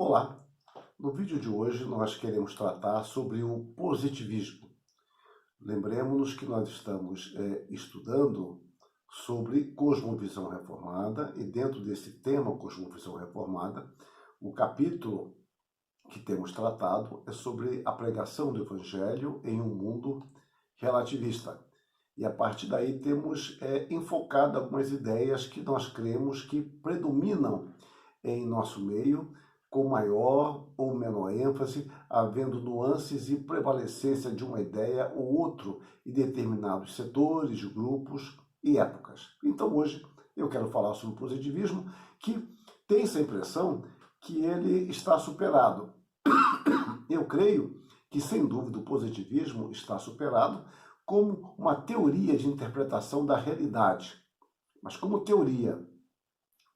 Olá! No vídeo de hoje nós queremos tratar sobre o positivismo. Lembremos-nos que nós estamos estudando sobre cosmovisão reformada e dentro desse tema cosmovisão reformada, o capítulo que temos tratado é sobre a pregação do Evangelho em um mundo relativista. E a partir daí temos enfocado algumas ideias que nós cremos que predominam em nosso meio, com maior ou menor ênfase, havendo nuances e prevalecência de uma ideia ou outro em determinados setores, grupos e épocas. Então hoje eu quero falar sobre o positivismo, que tem essa impressão que ele está superado. Eu creio que, sem dúvida, o positivismo está superado como uma teoria de interpretação da realidade, mas como teoria.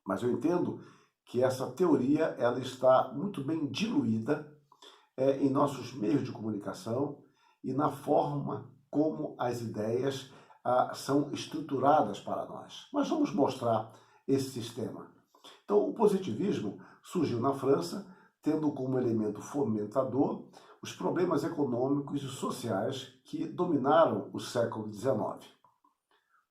Mas eu entendo que essa teoria ela está muito bem diluída em nossos meios de comunicação e na forma como as ideias são estruturadas para nós. Mas vamos mostrar esse sistema. Então, o positivismo surgiu na França, tendo como elemento fomentador os problemas econômicos e sociais que dominaram o século XIX.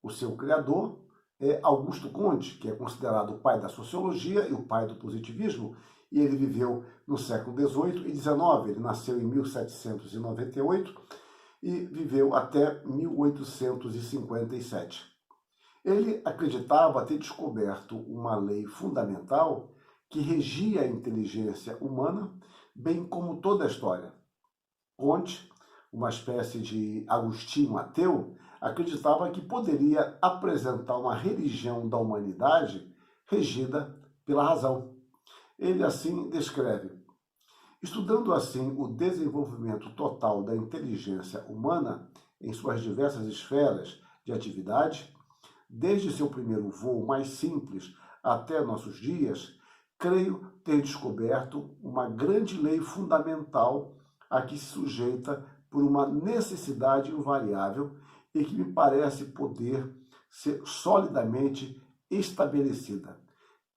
O seu criador é Auguste Comte, que é considerado o pai da sociologia e o pai do positivismo, e ele viveu no século XVIII e XIX. Ele nasceu em 1798 e viveu até 1857. Ele acreditava ter descoberto uma lei fundamental que regia a inteligência humana, bem como toda a história. Comte, uma espécie de Agostinho ateu, acreditava que poderia apresentar uma religião da humanidade regida pela razão. Ele assim descreve: estudando assim o desenvolvimento total da inteligência humana em suas diversas esferas de atividade, desde seu primeiro voo mais simples até nossos dias, creio ter descoberto uma grande lei fundamental a que se sujeita por uma necessidade invariável e que me parece poder ser solidamente estabelecida,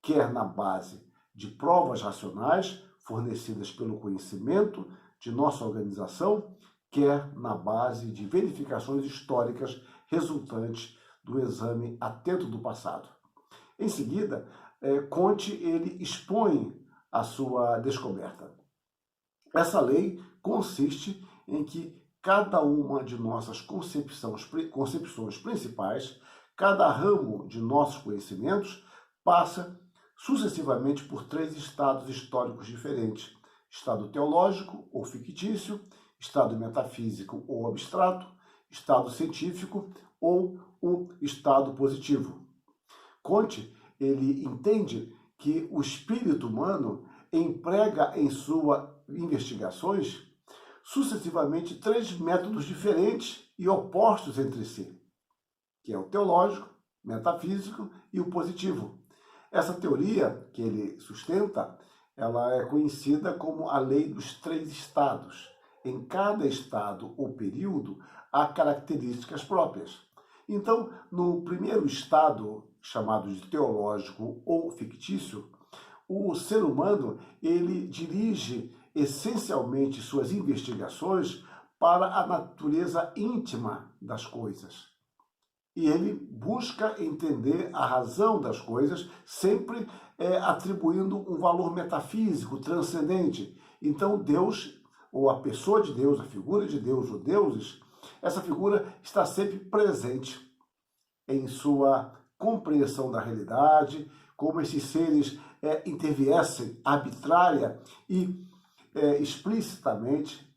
quer na base de provas racionais fornecidas pelo conhecimento de nossa organização, quer na base de verificações históricas resultantes do exame atento do passado. Em seguida, Comte ele expõe a sua descoberta. Essa lei consiste em que cada uma de nossas concepções principais, cada ramo de nossos conhecimentos, passa sucessivamente por 3 estados históricos diferentes: estado teológico ou fictício, estado metafísico ou abstrato, estado científico ou o estado positivo. Comte, ele entende que o espírito humano emprega em suas investigações sucessivamente 3 métodos diferentes e opostos entre si, que é o teológico, metafísico e o positivo. Essa teoria que ele sustenta, ela é conhecida como a lei dos 3 estados. Em cada estado ou período há características próprias. Então, no primeiro estado, chamado de teológico ou fictício, o ser humano ele dirige essencialmente suas investigações para a natureza íntima das coisas. E ele busca entender a razão das coisas, sempre atribuindo um valor metafísico, transcendente. Então Deus, ou a pessoa de Deus, a figura de Deus, ou deuses, essa figura está sempre presente em sua compreensão da realidade, como esses seres interviessem arbitrária e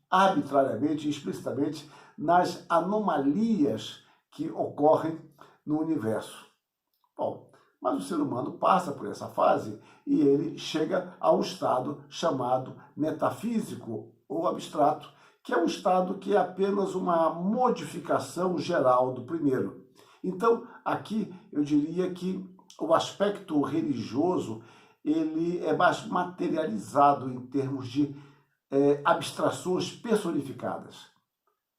arbitrariamente e explicitamente nas anomalias que ocorrem no universo. Bom, mas o ser humano passa por essa fase e ele chega a um estado chamado metafísico ou abstrato, que é um estado que é apenas uma modificação geral do primeiro. Então, aqui eu diria que o aspecto religioso ele é mais materializado em termos de abstrações personificadas.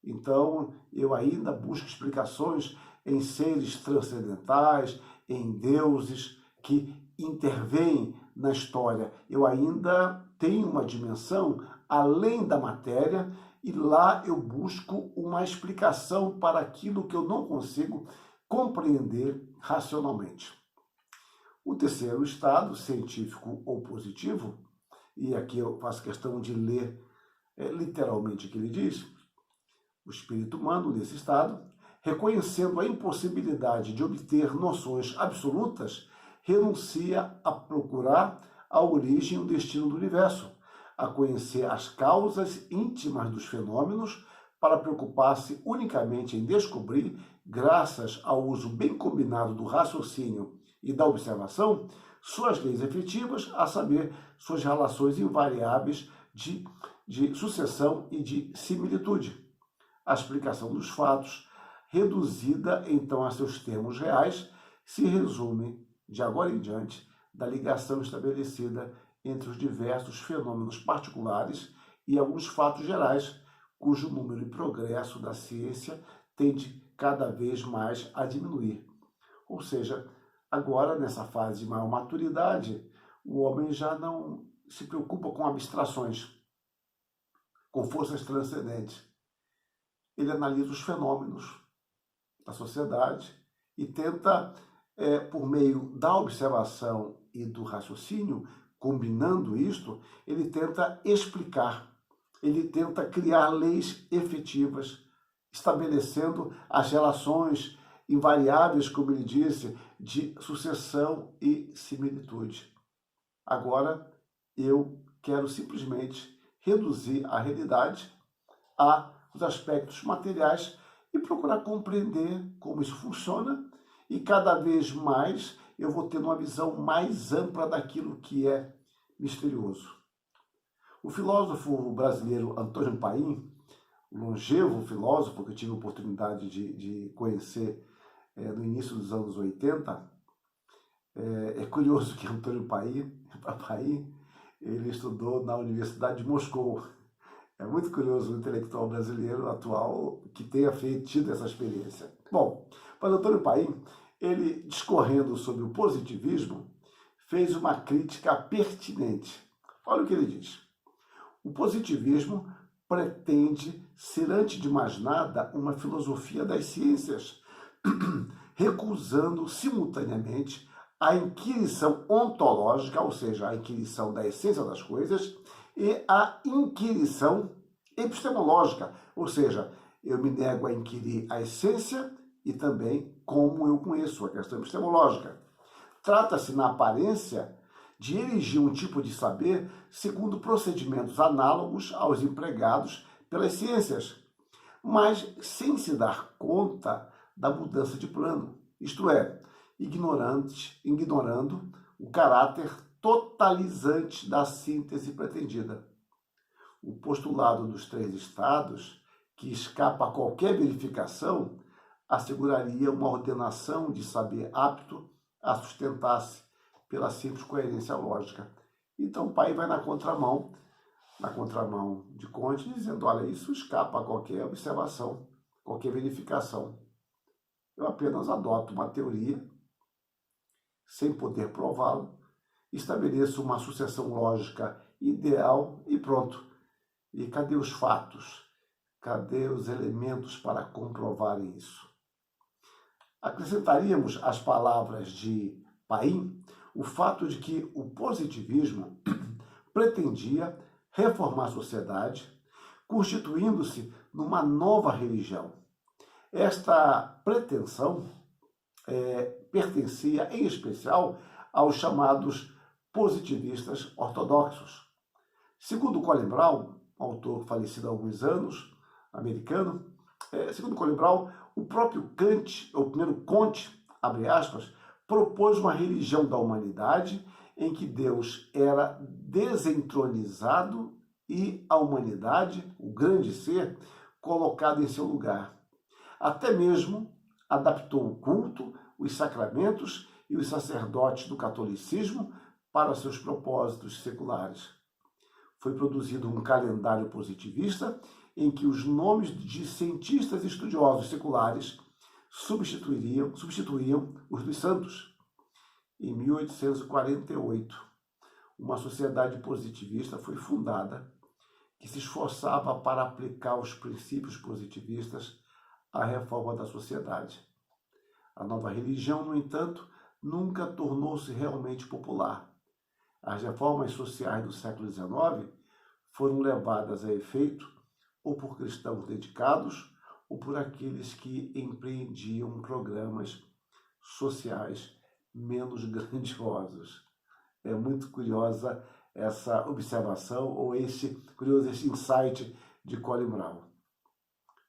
Então, eu ainda busco explicações em seres transcendentais, em deuses que intervêm na história, eu ainda tenho uma dimensão além da matéria e lá eu busco uma explicação para aquilo que eu não consigo compreender racionalmente. O terceiro estado, científico ou positivo, e aqui eu faço questão de ler literalmente o que ele diz, o espírito humano nesse estado, reconhecendo a impossibilidade de obter noções absolutas, renuncia a procurar a origem e o destino do universo, a conhecer as causas íntimas dos fenômenos, para preocupar-se unicamente em descobrir, graças ao uso bem combinado do raciocínio e da observação, suas leis efetivas, a saber, suas relações invariáveis de sucessão e de similitude. A explicação dos fatos, reduzida então a seus termos reais, se resume, de agora em diante, da ligação estabelecida entre os diversos fenômenos particulares e alguns fatos gerais, cujo número e progresso da ciência tende cada vez mais a diminuir. Ou seja, agora, nessa fase de maior maturidade, o homem já não se preocupa com abstrações, com forças transcendentes. Ele analisa os fenômenos da sociedade e tenta, por meio da observação e do raciocínio, combinando isto, ele tenta explicar, ele tenta criar leis efetivas, estabelecendo as relações invariáveis, como ele disse, de sucessão e similitude. Agora, eu quero simplesmente reduzir a realidade aos aspectos materiais e procurar compreender como isso funciona, e cada vez mais eu vou tendo uma visão mais ampla daquilo que é misterioso. O filósofo brasileiro Antônio Paim, longevo filósofo que eu tive a oportunidade de conhecer no início dos anos 80, é curioso que Antônio Paim, ele estudou na Universidade de Moscou. É muito curioso o intelectual brasileiro atual que tenha tido essa experiência. Bom, mas Antônio Paim, ele discorrendo sobre o positivismo, fez uma crítica pertinente. Olha o que ele diz. O positivismo pretende ser, antes de mais nada, uma filosofia das ciências, recusando simultaneamente a inquirição ontológica, ou seja, a inquirição da essência das coisas, e a inquirição epistemológica, ou seja, eu me nego a inquirir a essência e também como eu conheço, a questão epistemológica. Trata-se, na aparência, de erigir um tipo de saber segundo procedimentos análogos aos empregados pelas ciências, mas sem se dar conta da mudança de plano, isto é, ignorando o caráter totalizante da síntese pretendida. O postulado dos três estados, que escapa a qualquer verificação, asseguraria uma ordenação de saber apto a sustentar-se pela simples coerência lógica. Então o pai vai na contramão de Comte, dizendo, olha, isso escapa a qualquer observação, qualquer verificação. Eu apenas adoto uma teoria, sem poder prová-la, estabeleço uma sucessão lógica ideal e pronto. E cadê os fatos? Cadê os elementos para comprovarem isso? Acrescentaríamos às palavras de Paim o fato de que o positivismo pretendia reformar a sociedade, constituindo-se numa nova religião. Esta pretensão pertencia, em especial, aos chamados positivistas ortodoxos. Segundo Colin Brown, autor falecido há alguns anos, americano, segundo Colin Brown, o próprio Kant, o primeiro Comte, abre aspas, propôs uma religião da humanidade em que Deus era desentronizado e a humanidade, o grande ser, colocado em seu lugar. Até mesmo adaptou o culto, os sacramentos e os sacerdotes do catolicismo para seus propósitos seculares. Foi produzido um calendário positivista em que os nomes de cientistas e estudiosos seculares substituíam os dos santos. Em 1848, uma sociedade positivista foi fundada, que se esforçava para aplicar os princípios positivistas à reforma da sociedade. A nova religião, no entanto, nunca tornou-se realmente popular. As reformas sociais do século XIX foram levadas a efeito ou por cristãos dedicados ou por aqueles que empreendiam programas sociais menos grandiosos. É muito curiosa essa observação ou curioso esse insight de Colin Brown.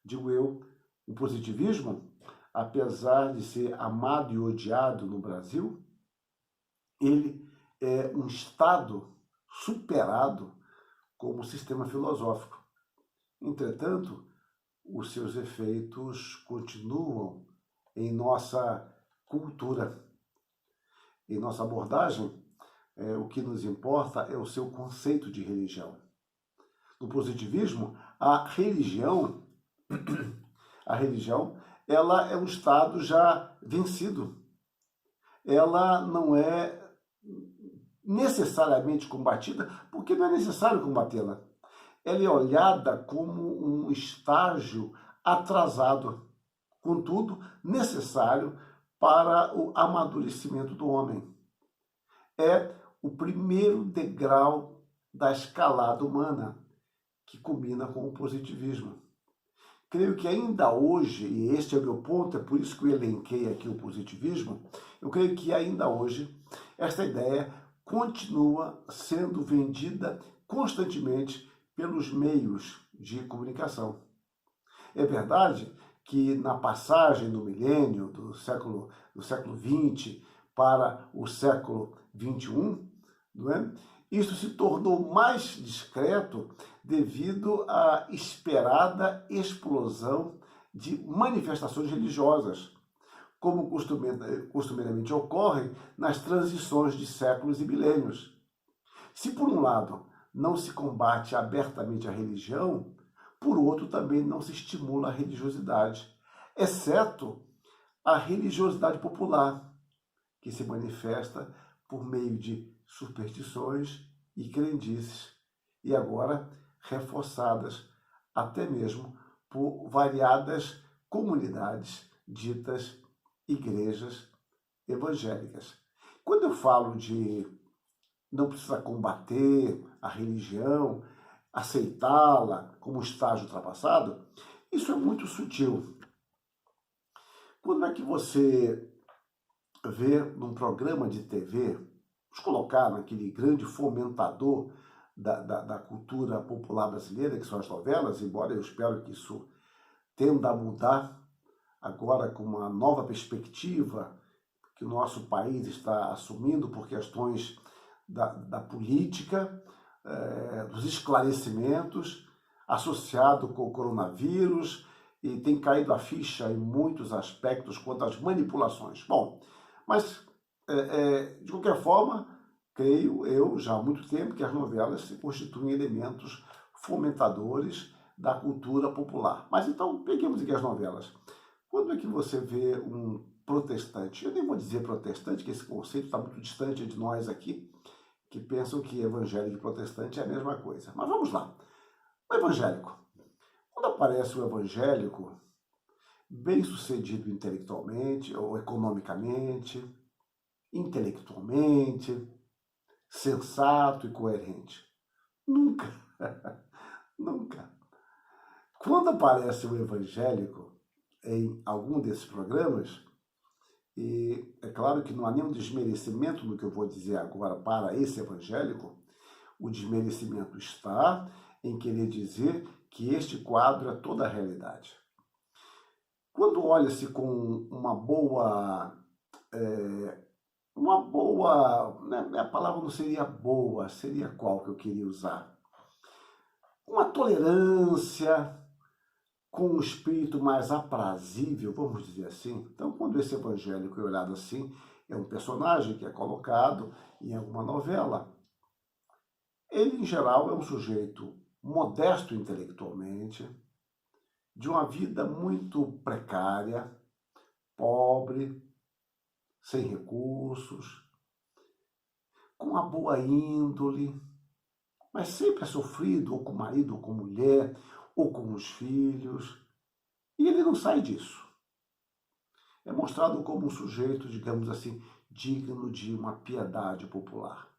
Digo eu, o positivismo, apesar de ser amado e odiado no Brasil, ele é um estado superado como sistema filosófico. Entretanto, os seus efeitos continuam em nossa cultura. Em nossa abordagem, o que nos importa é o seu conceito de religião. No positivismo, a religião, ela é um estado já vencido. Ela não é necessariamente combatida, porque não é necessário combatê-la. Ela é olhada como um estágio atrasado, contudo, necessário para o amadurecimento do homem. É o primeiro degrau da escalada humana, que combina com o positivismo. Creio que ainda hoje, e este é o meu ponto, é por isso que eu elenquei aqui o positivismo, eu creio que ainda hoje esta ideia continua sendo vendida constantemente pelos meios de comunicação. É verdade que na passagem do milênio, do século XX para o século XXI, não é? Isso se tornou mais discreto devido à esperada explosão de manifestações religiosas, como costumeiramente ocorre nas transições de séculos e milênios. Se, por um lado, não se combate abertamente a religião, por outro, também não se estimula a religiosidade, exceto a religiosidade popular, que se manifesta por meio de superstições e crendices, e agora reforçadas até mesmo por variadas comunidades ditas igrejas evangélicas. Quando eu falo de não precisa combater a religião, aceitá-la como estágio ultrapassado, isso é muito sutil. Quando é que você vê num programa de TV, vamos colocar naquele grande fomentador da cultura popular brasileira, que são as novelas, embora eu espero que isso tenda a mudar agora com uma nova perspectiva que o nosso país está assumindo por questões da política, dos esclarecimentos, associado com o coronavírus, e tem caído a ficha em muitos aspectos quanto às manipulações. Bom, mas, de qualquer forma, creio eu, já há muito tempo, que as novelas se constituem elementos fomentadores da cultura popular. Mas então, peguemos aqui as novelas. Quando é que você vê um protestante? Eu nem vou dizer protestante, que esse conceito está muito distante de nós aqui, que pensam que evangélico e protestante é a mesma coisa. Mas vamos lá. O evangélico. Quando aparece o evangélico, bem-sucedido intelectualmente ou economicamente, intelectualmente, sensato e coerente. Nunca, nunca. Quando aparece o evangélico em algum desses programas, e é claro que não há nenhum desmerecimento no que eu vou dizer agora para esse evangélico, o desmerecimento está em querer dizer que este quadro é toda a realidade. Quando olha-se com uma boa, né, a palavra não seria boa, seria qual que eu queria usar? Uma tolerância, com um espírito mais aprazível, vamos dizer assim. Então, quando esse evangélico é olhado assim, é um personagem que é colocado em alguma novela. Ele, em geral, é um sujeito modesto intelectualmente, de uma vida muito precária, pobre, sem recursos, com a boa índole, mas sempre é sofrido, ou com o marido, ou com a mulher, ou com os filhos, e ele não sai disso. É mostrado como um sujeito, digamos assim, digno de uma piedade popular.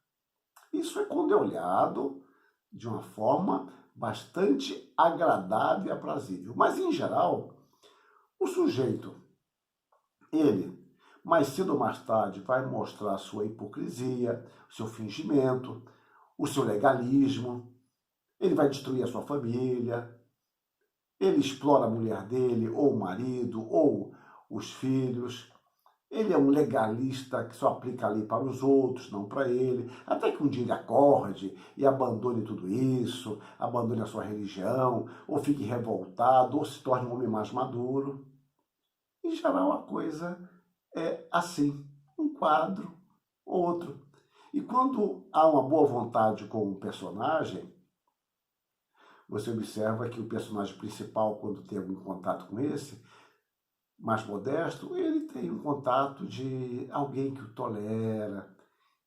Isso é quando é olhado de uma forma bastante agradável e aprazível. Mas, em geral, o sujeito, ele, mais cedo ou mais tarde, vai mostrar sua hipocrisia, seu fingimento, o seu legalismo, ele vai destruir a sua família, ele explora a mulher dele, ou o marido, ou os filhos. Ele é um legalista que só aplica a lei para os outros, não para ele. Até que um dia ele acorde e abandone tudo isso, abandone a sua religião, ou fique revoltado, ou se torne um homem mais maduro. Em geral, a coisa é assim, um quadro, outro. E quando há uma boa vontade com um personagem, você observa que o personagem principal, quando tem algum contato com esse, mais modesto, ele tem um contato de alguém que o tolera,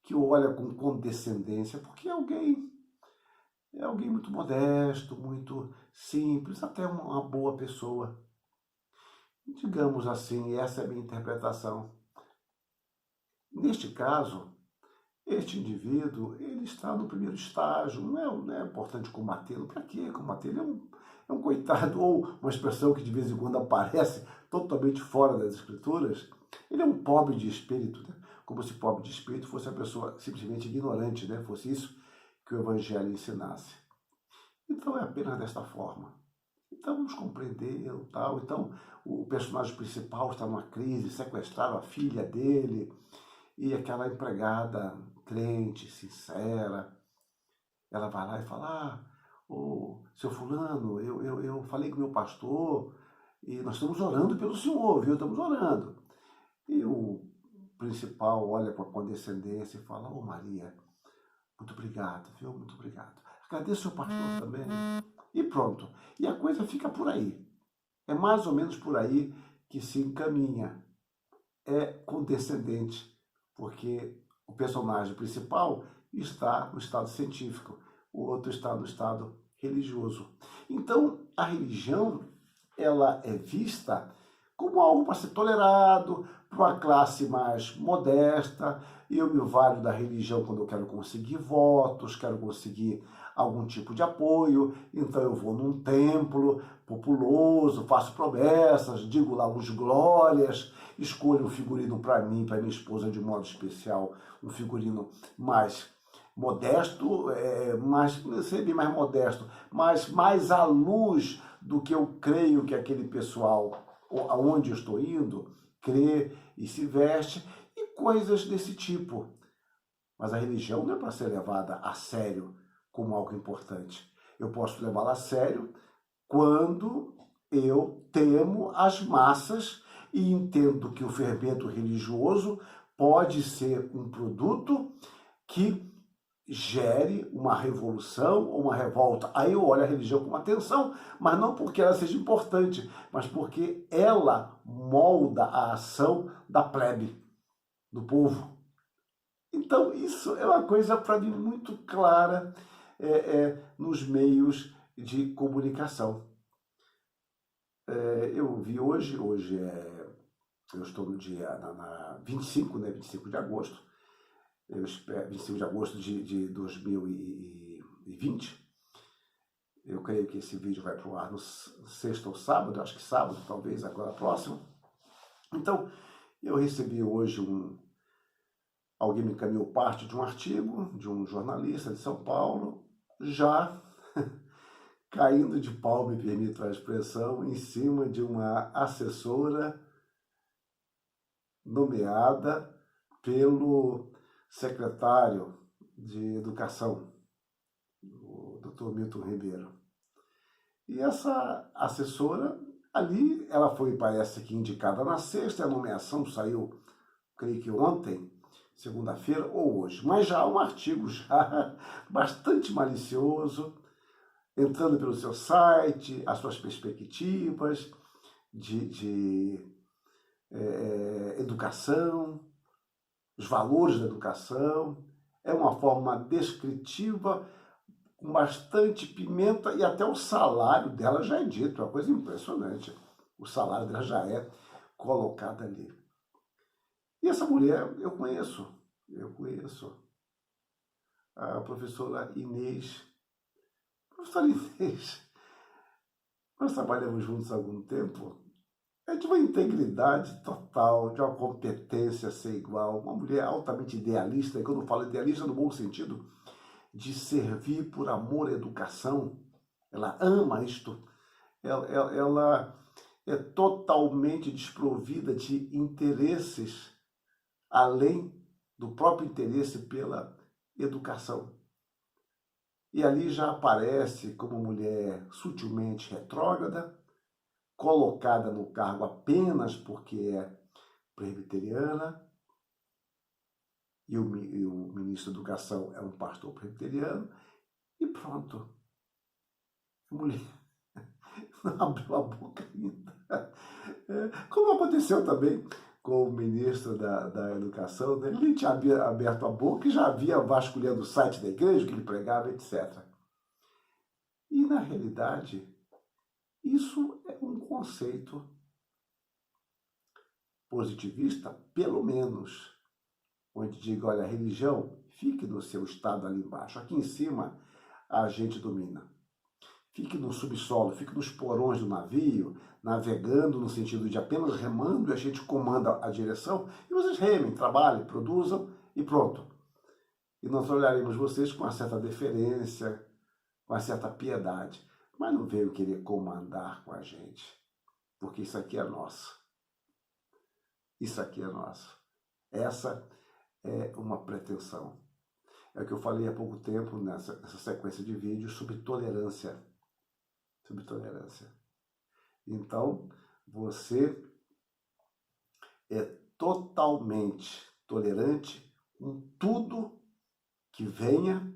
que o olha com condescendência, porque é alguém muito modesto, muito simples, até uma boa pessoa. Digamos assim, essa é a minha interpretação. Neste caso, este indivíduo, ele está no primeiro estágio, não é importante combatê-lo. Para quê combatê-lo? É um coitado, ou uma expressão que de vez em quando aparece totalmente fora das escrituras. Ele é um pobre de espírito, né? Como se pobre de espírito fosse a pessoa simplesmente ignorante, né? Fosse isso que o Evangelho ensinasse. Então é apenas desta forma. Então vamos compreendê-lo, tal. Então o personagem principal está numa crise, sequestraram a filha dele, e aquela empregada crente, sincera, ela vai lá e fala, ô, seu fulano, eu falei com o meu pastor e nós estamos orando pelo senhor, viu? Estamos orando. E o principal olha com a condescendência e fala, ô Maria, muito obrigado, viu? Muito obrigado. Agradeço ao pastor também. E pronto. E a coisa fica por aí. É mais ou menos por aí que se encaminha. É condescendente, porque o personagem principal está no estado científico, o outro está no estado religioso. Então, a religião, ela é vista como algo para ser tolerado, para uma classe mais modesta. Eu me valho da religião quando eu quero conseguir votos, quero conseguir algum tipo de apoio, então eu vou num templo populoso, faço promessas, digo lá uns glórias, escolho um figurino para mim, para minha esposa de modo especial, um figurino mais modesto, não sei bem mais modesto, mas mais à luz do que eu creio que aquele pessoal, aonde eu estou indo, crê e se veste, e coisas desse tipo. Mas a religião não é para ser levada a sério como algo importante. Eu posso levá-la a sério quando eu temo as massas e entendo que o fermento religioso pode ser um produto que gere uma revolução ou uma revolta. Aí eu olho a religião com atenção, mas não porque ela seja importante, mas porque ela molda a ação da plebe, do povo. Então isso é uma coisa para mim muito clara nos meios de comunicação. Eu vi hoje eu estou no dia 25, né, 25 de agosto, 25 de agosto de 2020. Eu creio que esse vídeo vai para o ar no sexta ou sábado, acho que sábado, talvez, agora próximo. Então, eu recebi hoje alguém me encaminhou parte de um artigo de um jornalista de São Paulo, já caindo de pau, me permito a expressão, em cima de uma assessora nomeada pelo secretário de Educação, o Dr. Milton Ribeiro. E essa assessora, ali, ela foi, parece que, indicada na sexta, a nomeação saiu, creio que ontem, segunda-feira ou hoje. Mas já há um artigo já bastante malicioso, entrando pelo seu site, as suas perspectivas de educação, os valores da educação. é uma forma descritiva, com bastante pimenta, e até o salário dela já é dito, é uma coisa impressionante. O salário dela já é colocado ali. E essa mulher eu conheço. A professora Inês. Professora Inês, nós trabalhamos juntos há algum tempo. É de uma integridade total, de uma competência sem igual, uma mulher altamente idealista, e quando eu falo idealista no bom sentido, de servir por amor à educação. Ela ama isto. Ela é totalmente desprovida de interesses além do próprio interesse pela educação. E ali já aparece como mulher sutilmente retrógrada, colocada no cargo apenas porque é presbiteriana, e o ministro da Educação é um pastor presbiteriano, e pronto. A mulher não abriu a boca ainda. Como aconteceu também com o ministro da Educação, né? Ele tinha aberto a boca e já havia vasculhando o site da igreja que ele pregava, etc. E, na realidade, isso é um conceito positivista, pelo menos, onde diga, olha, a religião, fique no seu estado ali embaixo. Aqui em cima, a gente domina. Fique no subsolo, fique nos porões do navio, navegando no sentido de apenas remando, e a gente comanda a direção, e vocês remem, trabalhem, produzam, e pronto. E nós olharemos vocês com uma certa deferência, com uma certa piedade, mas não veio querer comandar com a gente, porque isso aqui é nosso. Isso aqui é nosso. Essa é uma pretensão. É o que eu falei há pouco tempo nessa sequência de vídeos sobre tolerância. Sobre tolerância. Então, você é totalmente tolerante com tudo que venha,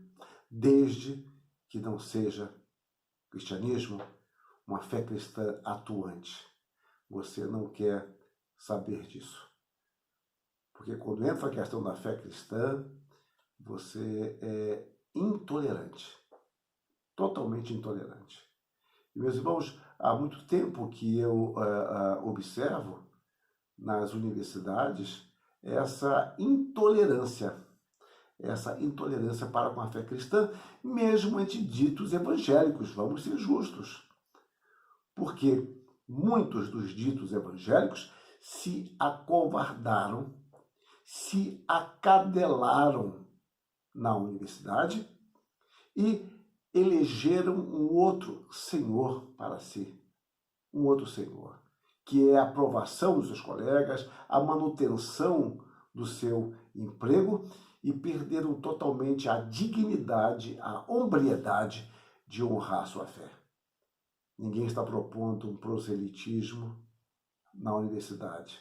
desde que não seja cristianismo, uma fé cristã atuante. Você não quer saber disso. Porque quando entra a questão da fé cristã, você é intolerante. Totalmente intolerante. E, meus irmãos, há muito tempo que eu observo nas universidades essa intolerância para com a fé cristã, mesmo entre ditos evangélicos, vamos ser justos. Porque muitos dos ditos evangélicos se acovardaram, se acadelaram na universidade e elegeram um outro senhor para si. Um outro senhor, que é a aprovação dos seus colegas, a manutenção do seu emprego, e perderam totalmente a dignidade, a hombridade de honrar sua fé. Ninguém está propondo um proselitismo na universidade.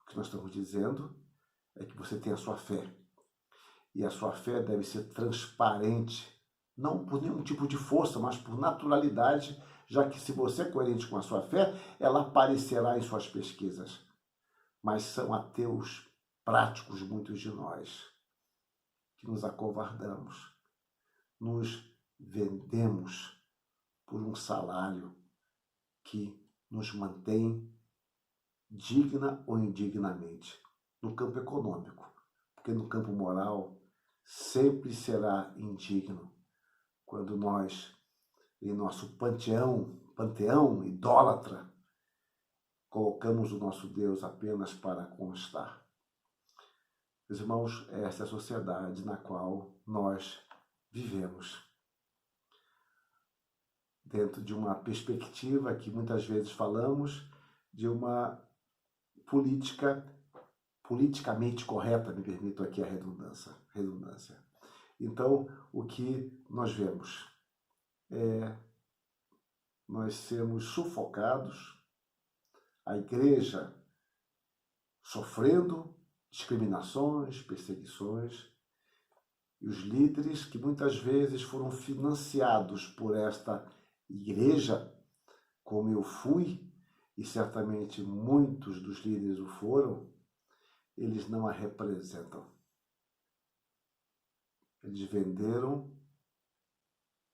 O que nós estamos dizendo é que você tem a sua fé. E a sua fé deve ser transparente, não por nenhum tipo de força, mas por naturalidade, já que se você é coerente com a sua fé, ela aparecerá em suas pesquisas. Mas são ateus práticos muitos de nós, que nos acovardamos, nos vendemos por um salário que nos mantém digna ou indignamente, no campo econômico, porque no campo moral sempre será indigno quando nós, em nosso panteão idólatra, colocamos o nosso Deus apenas para constar. Meus irmãos, essa é a sociedade na qual nós vivemos. Dentro de uma perspectiva que muitas vezes falamos de uma politicamente correta, me permito aqui a redundância. Então, o que nós vemos é nós sermos sufocados, a igreja sofrendo discriminações, perseguições, e os líderes que muitas vezes foram financiados por esta igreja, como eu fui, e certamente muitos dos líderes o foram, eles não a representam. Eles venderam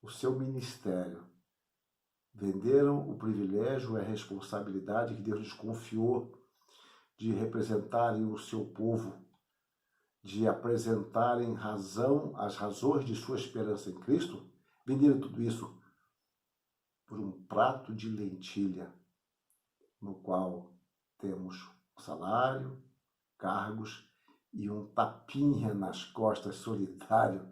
o seu ministério, venderam o privilégio e a responsabilidade que Deus lhes confiou de representarem o seu povo, de apresentarem as razões de sua esperança em Cristo. Venderam tudo isso por um prato de lentilha, no qual temos o salário, cargos e um tapinha nas costas solitário,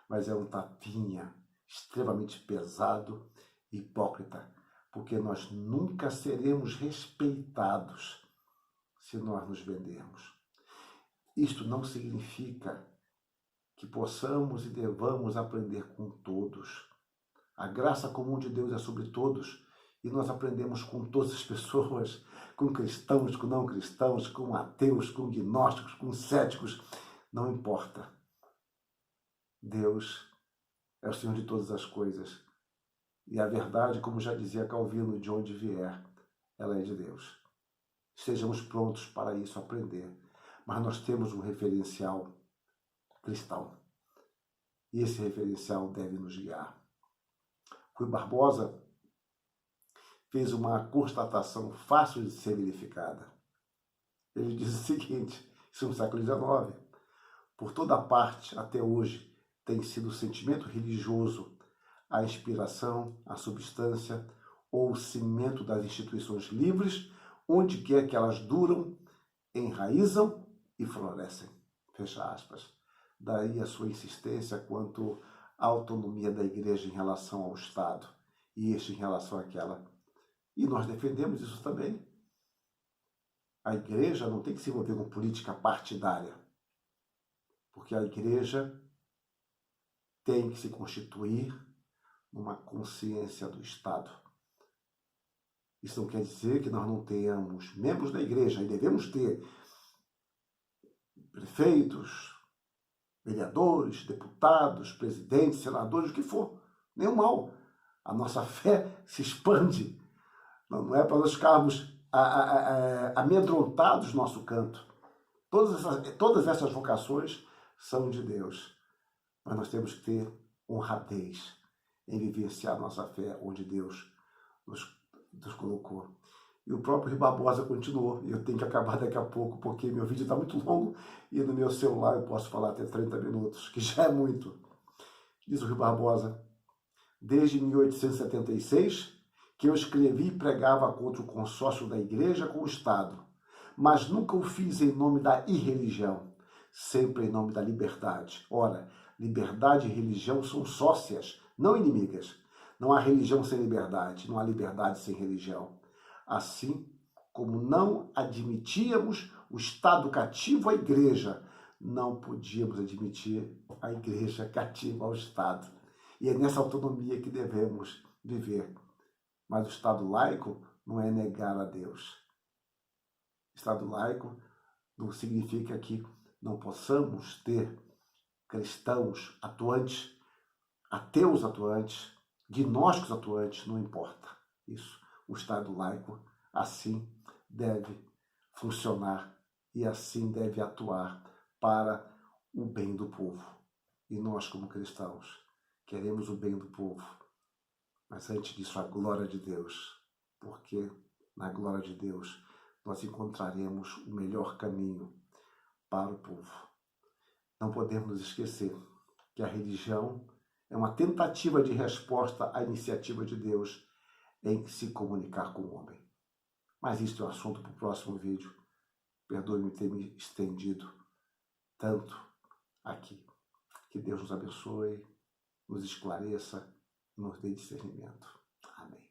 mas é um tapinha extremamente pesado e hipócrita, porque nós nunca seremos respeitados se nós nos vendermos. Isto não significa que possamos e devamos aprender com todos. A graça comum de Deus é sobre todos e nós aprendemos com todas as pessoas, com cristãos, com não cristãos, com ateus, com gnósticos, com céticos, não importa. Deus é o Senhor de todas as coisas. E a verdade, como já dizia Calvino, de onde vier, ela é de Deus. Estejamos prontos para isso, aprender. Mas nós temos um referencial cristão. E esse referencial deve nos guiar. Rui Barbosa fez uma constatação fácil de ser verificada. Ele diz o seguinte, isso no século XIX, por toda parte, até hoje, tem sido o sentimento religioso, a inspiração, a substância ou o cimento das instituições livres, onde quer que elas duram, enraizam e florescem. Fecha aspas. Daí a sua insistência quanto à autonomia da igreja em relação ao Estado e este em relação àquela. E nós defendemos isso também. A igreja não tem que se envolver com política partidária, porque a igreja tem que se constituir numa consciência do Estado. Isso não quer dizer que nós não tenhamos membros da igreja, e devemos ter prefeitos, vereadores, deputados, presidentes, senadores, o que for. Nenhum mal. A nossa fé se expande. Não é para nós ficarmos amedrontados no nosso canto. Todas essas vocações são de Deus. Mas nós temos que ter honradez em vivenciar a nossa fé onde Deus nos colocou. E o próprio Rui Barbosa continuou. E eu tenho que acabar daqui a pouco, porque meu vídeo está muito longo e no meu celular eu posso falar até 30 minutos, que já é muito. Diz o Rui Barbosa, desde 1876, que eu escrevi e pregava contra o consórcio da igreja com o Estado, mas nunca o fiz em nome da irreligião, sempre em nome da liberdade. Ora, liberdade e religião são sócias, não inimigas. Não há religião sem liberdade, não há liberdade sem religião. Assim como não admitíamos o Estado cativo à igreja, não podíamos admitir a igreja cativa ao Estado. E é nessa autonomia que devemos viver. Mas o Estado laico não é negar a Deus. Estado laico não significa que não possamos ter cristãos atuantes, ateus atuantes, gnósticos atuantes, não importa isso. O Estado laico assim deve funcionar e assim deve atuar para o bem do povo. E nós, como cristãos, queremos o bem do povo. Mas antes disso, a glória de Deus, porque na glória de Deus nós encontraremos o melhor caminho para o povo. Não podemos nos esquecer que a religião é uma tentativa de resposta à iniciativa de Deus em se comunicar com o homem. Mas isso é um assunto para o próximo vídeo. Perdoe-me ter me estendido tanto aqui. Que Deus nos abençoe, nos esclareça, nos dê discernimento. Amém.